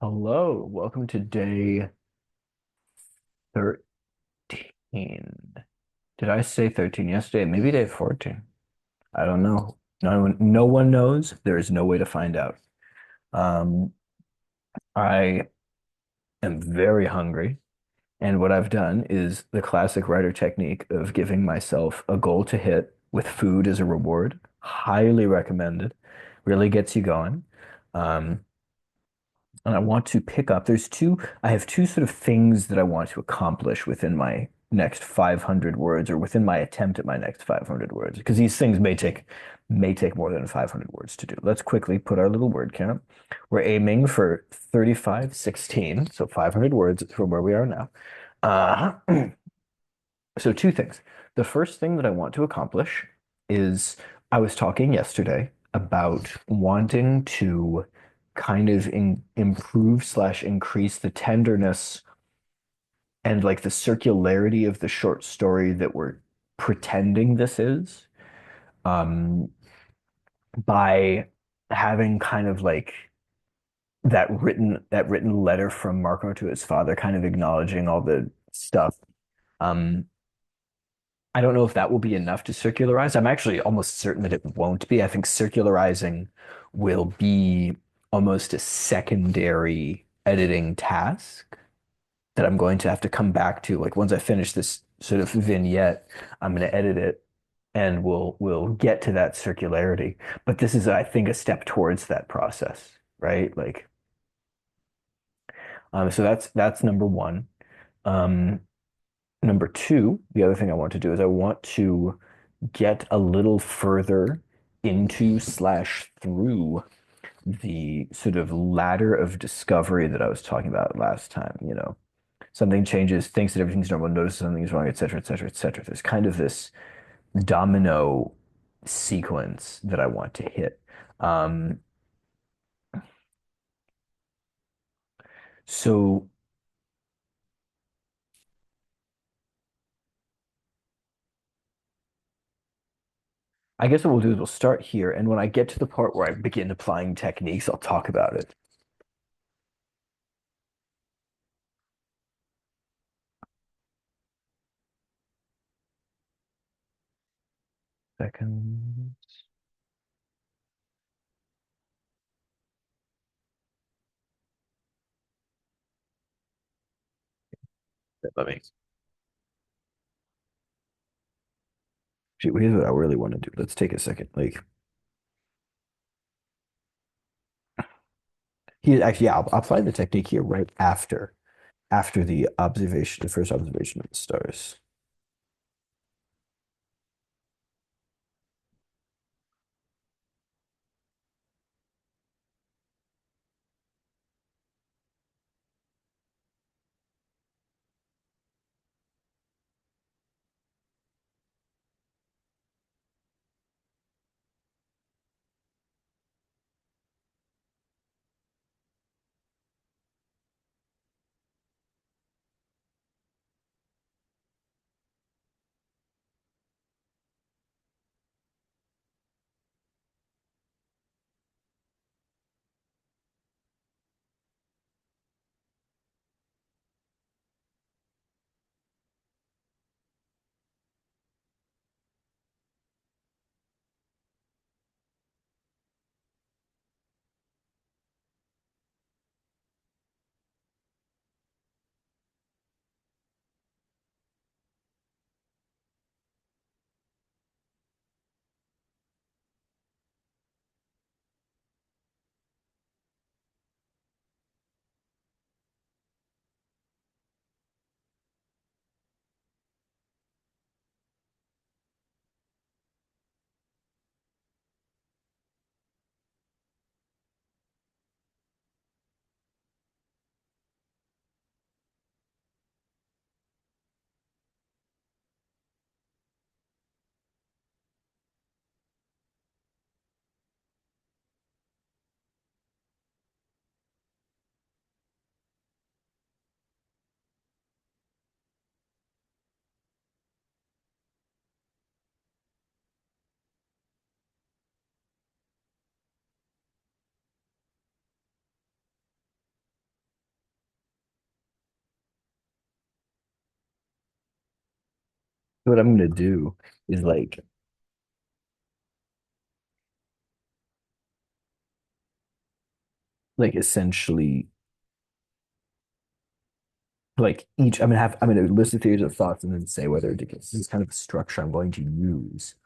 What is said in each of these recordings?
Hello, welcome to day 13. Did I say 13 yesterday? Maybe day 14. I don't know. No one knows. There is no way to find out. Um, I am very hungry, and what I've done is the classic writer technique of giving myself a goal to hit with food as a reward. Highly recommended. Really gets you going. Um, and I want to pick up. I have two sort of things that I want to accomplish within my next 500 words or within my attempt at my next 500 words, because these things may take more than 500 words to do. Let's quickly put our little word count. We're aiming for 3516, so 500 words from where we are now. Uh, so two things. The first thing that I want to accomplish is I was talking yesterday about wanting to kind of improve slash increase the tenderness and like the circularity of the short story that we're pretending this is, um, by having kind of like that written letter from Marco to his father, kind of acknowledging all the stuff. Um, I don't know if that will be enough to circularize. I'm actually almost certain that it won't be. I think circularizing will be almost a secondary editing task that I'm going to have to come back to. Like once I finish this sort of vignette, I'm going to edit it and we'll get to that circularity. But this is, I think, a step towards that process, right? Like, so that's number one. Um, Number two, the other thing I want to do is I want to get a little further into slash through the sort of ladder of discovery that I was talking about last time. Something changes, thinks that everything's normal, notices something's wrong, et cetera, et cetera, et cetera. There's kind of this domino sequence that I want to hit. Um, so I guess what we'll do is we'll start here, and when I get to the part where I begin applying techniques, I'll talk about it. Second, let me. Here's what I really want to do. Let's take a second. Like, actually, yeah, I'll apply the technique here right after the first observation of the stars. what I'm gonna do is like essentially like each I'm gonna list a series of thoughts and then say whether ridiculous. This is kind of a structure I'm going to use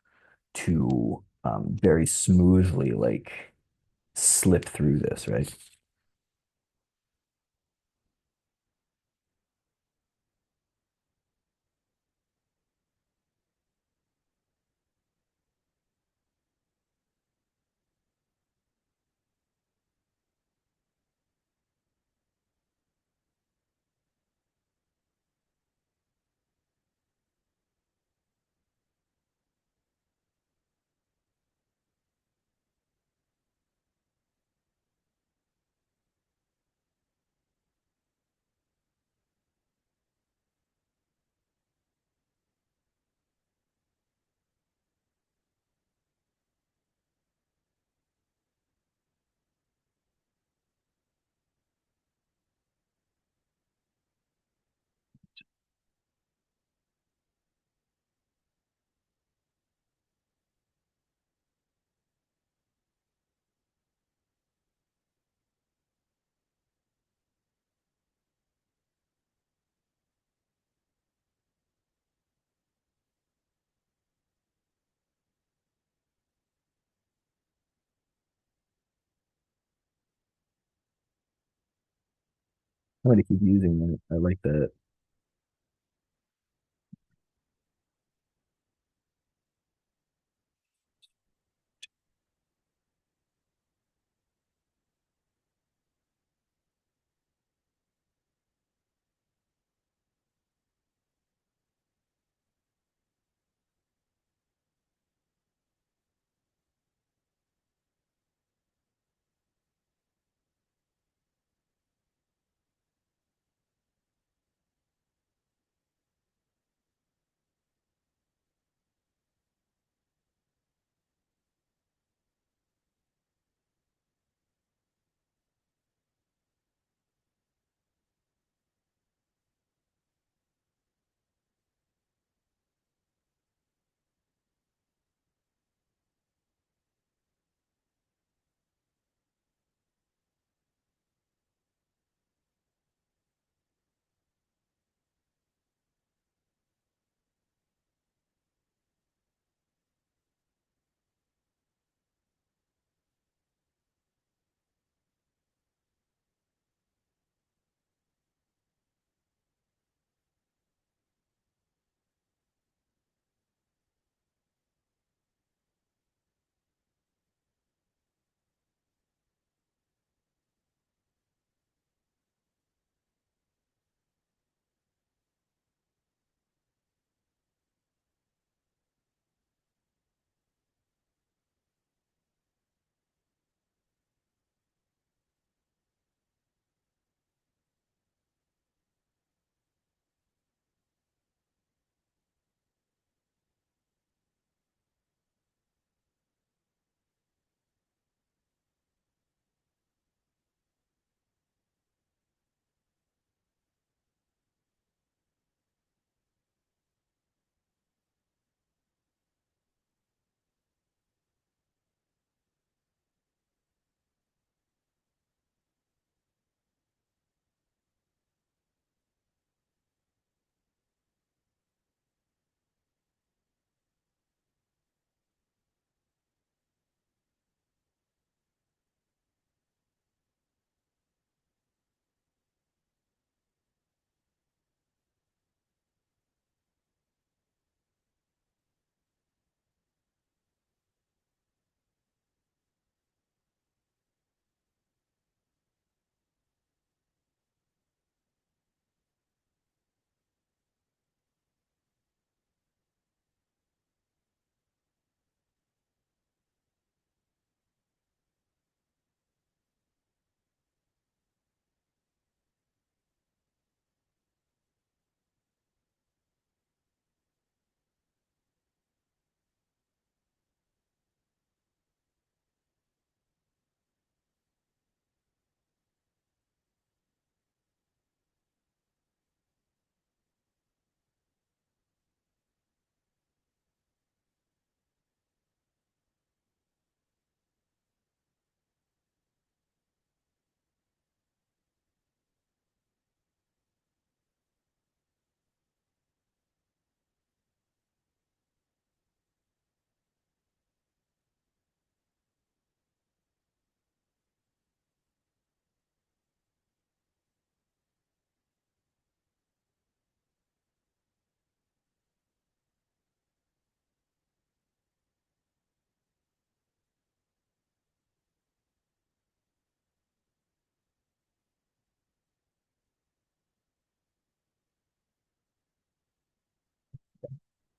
to very smoothly like slip through this, right? I'm gonna keep using that. I like that.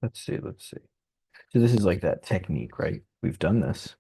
Let's see, let's see. So this is like that technique, right? We've done this.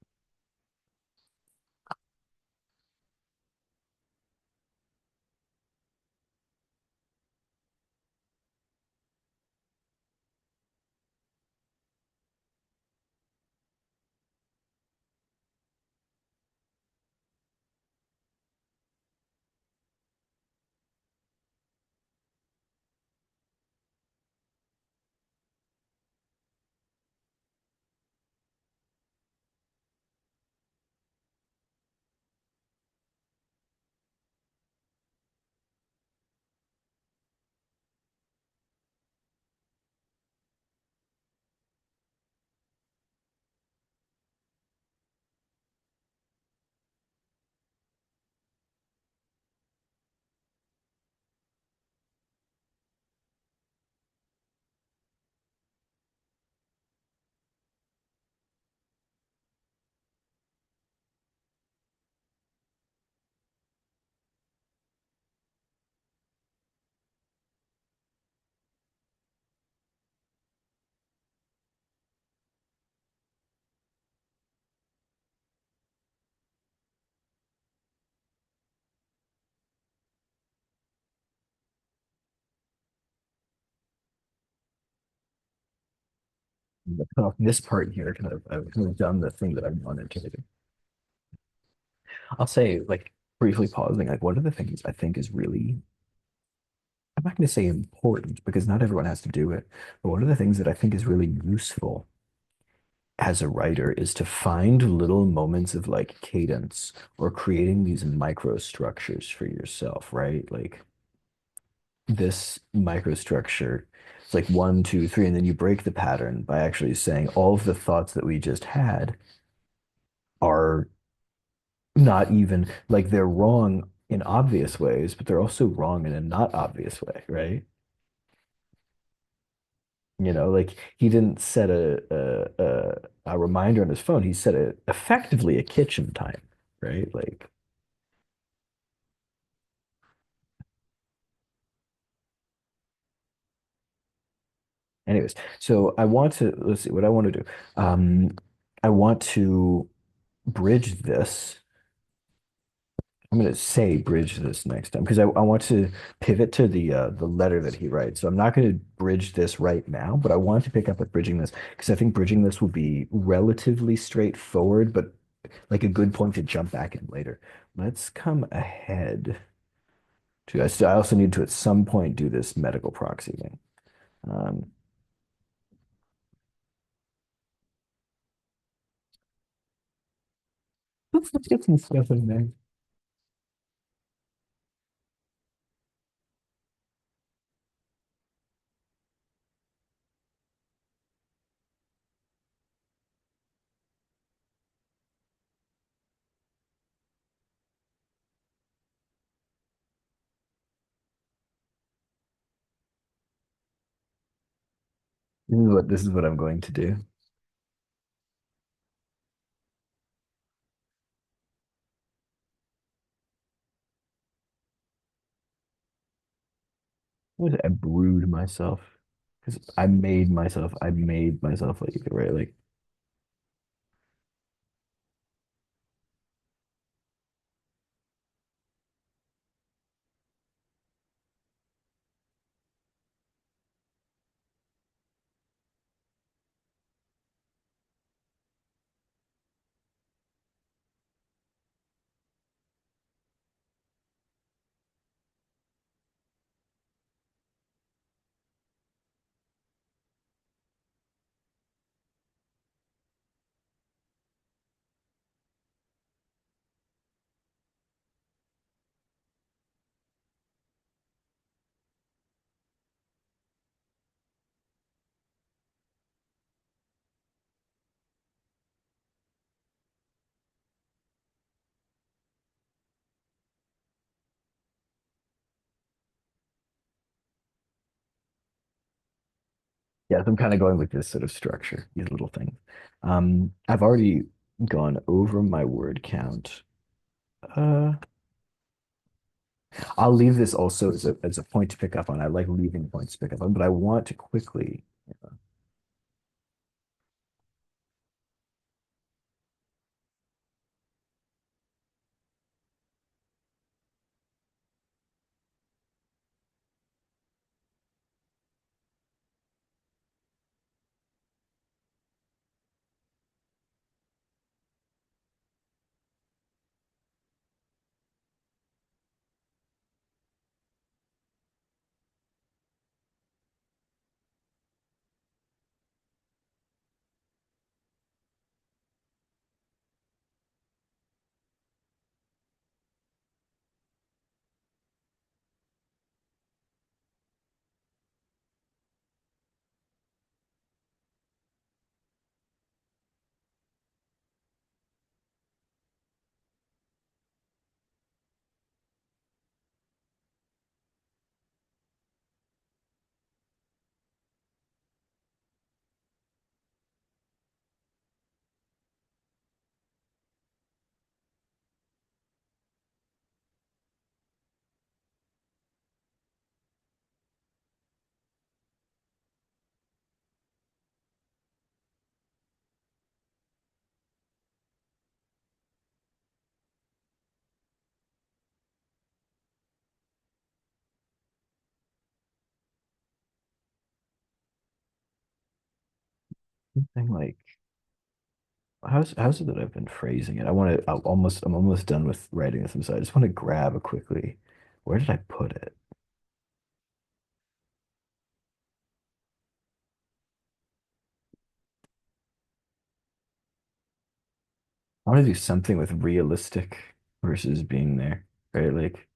But cut off this part here, I've kind of done the thing that I wanted to do. I'll say, like, briefly pausing, like, what are the things I think is really, I'm not going to say important because not everyone has to do it, but one of the things that I think is really useful as a writer is to find little moments of like cadence or creating these microstructures for yourself, right? Like this microstructure, it's like one, two, three, and then you break the pattern by actually saying all of the thoughts that we just had are not even like they're wrong in obvious ways, but they're also wrong in a not obvious way, right? You know, like he didn't set a reminder on his phone. He set a effectively a kitchen time, right? Like, anyways, so I want to let's see what I want to do. Um, I want to bridge this. I'm going to say bridge this next time because I want to pivot to the letter that he writes. So I'm not going to bridge this right now, but I want to pick up at bridging this because I think bridging this will be relatively straightforward, but like a good point to jump back in later. Let's come ahead to I also need to at some point do this medical proxy thing. Um, let's get some stuff in there. This is what I'm going to do. I brewed myself because I made myself like right like yeah, so I'm kind of going with this sort of structure, these little things. I've already gone over my word count. Uh, I'll leave this also as a point to pick up on. I like leaving points to pick up on, but I want to quickly. Something like how's it that I've been phrasing it? I'm almost done with writing this, so I just want to grab quickly. Where did I put it? I want to do something with realistic versus being there, right? Like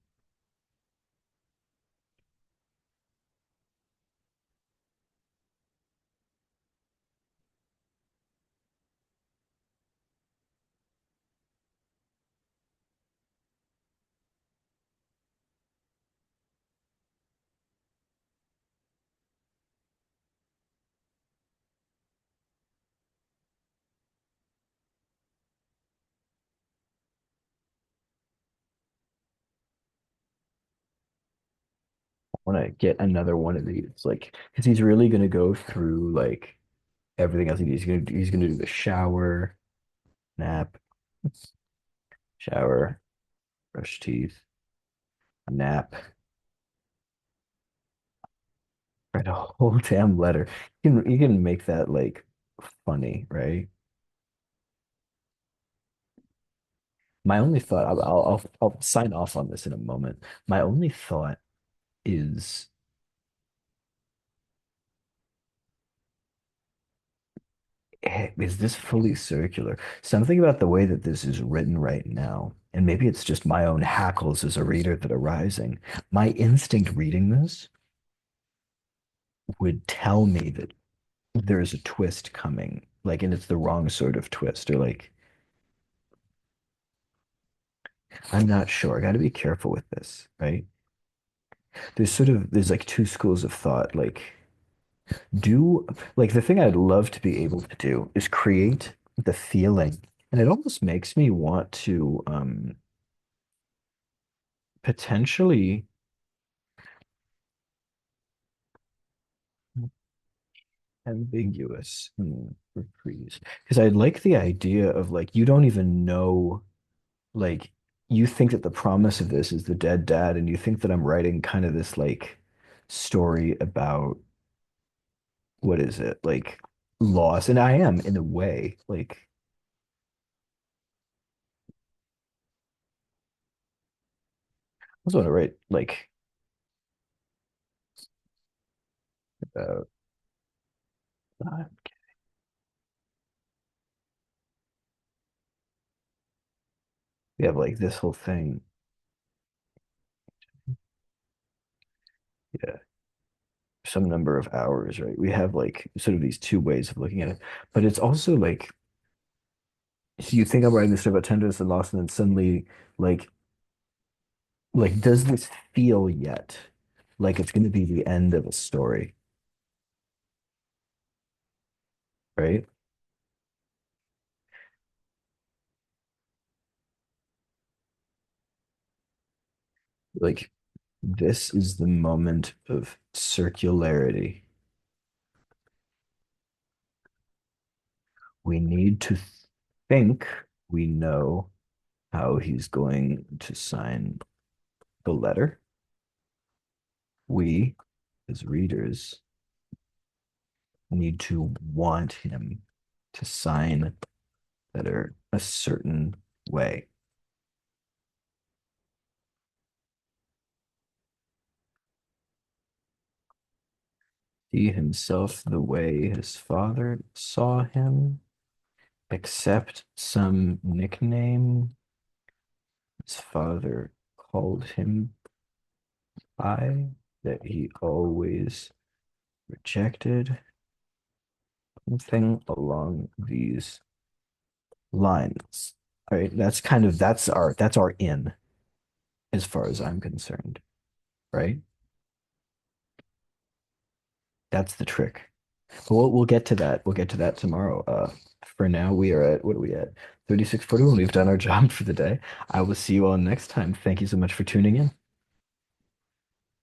I want to get another one of these, like because he's really gonna go through like everything else he needs. He's gonna do the shower, nap, shower, brush teeth, nap, write a whole damn letter. You can make that like funny, right? My only thought, I'll sign off on this in a moment. My only thought is, is this fully circular? Something about the way that this is written right now, and maybe it's just my own hackles as a reader that are rising. My instinct reading this would tell me that there is a twist coming, like, and it's the wrong sort of twist, or like, I'm not sure. I got to be careful with this, right? There's like two schools of thought, like do like the thing I'd love to be able to do is create the feeling. And it almost makes me want to potentially ambiguous reprise. Because I like the idea of like you don't even know like you think that the promise of this is the dead dad, and you think that I'm writing kind of this like story about what is it? Like loss. And I am in a way. Like I was want to write like about we have like this whole thing. Yeah, some number of hours, right? We have like sort of these two ways of looking at it. But it's also like so you think I'm writing this story about tenderness and loss, and then suddenly like does this feel yet like it's going to be the end of a story, right? Like this is the moment of circularity. We need to think we know how he's going to sign the letter. We, as readers, need to want him to sign letter a certain way. See himself the way his father saw him, accept some nickname his father called him by that he always rejected, something along these lines. All right, that's our in as far as I'm concerned, right? That's the trick. But we'll get to that. We'll get to that tomorrow. For now, we are at what are we at? 36:41. We've done our job for the day. I will see you all next time. Thank you so much for tuning in.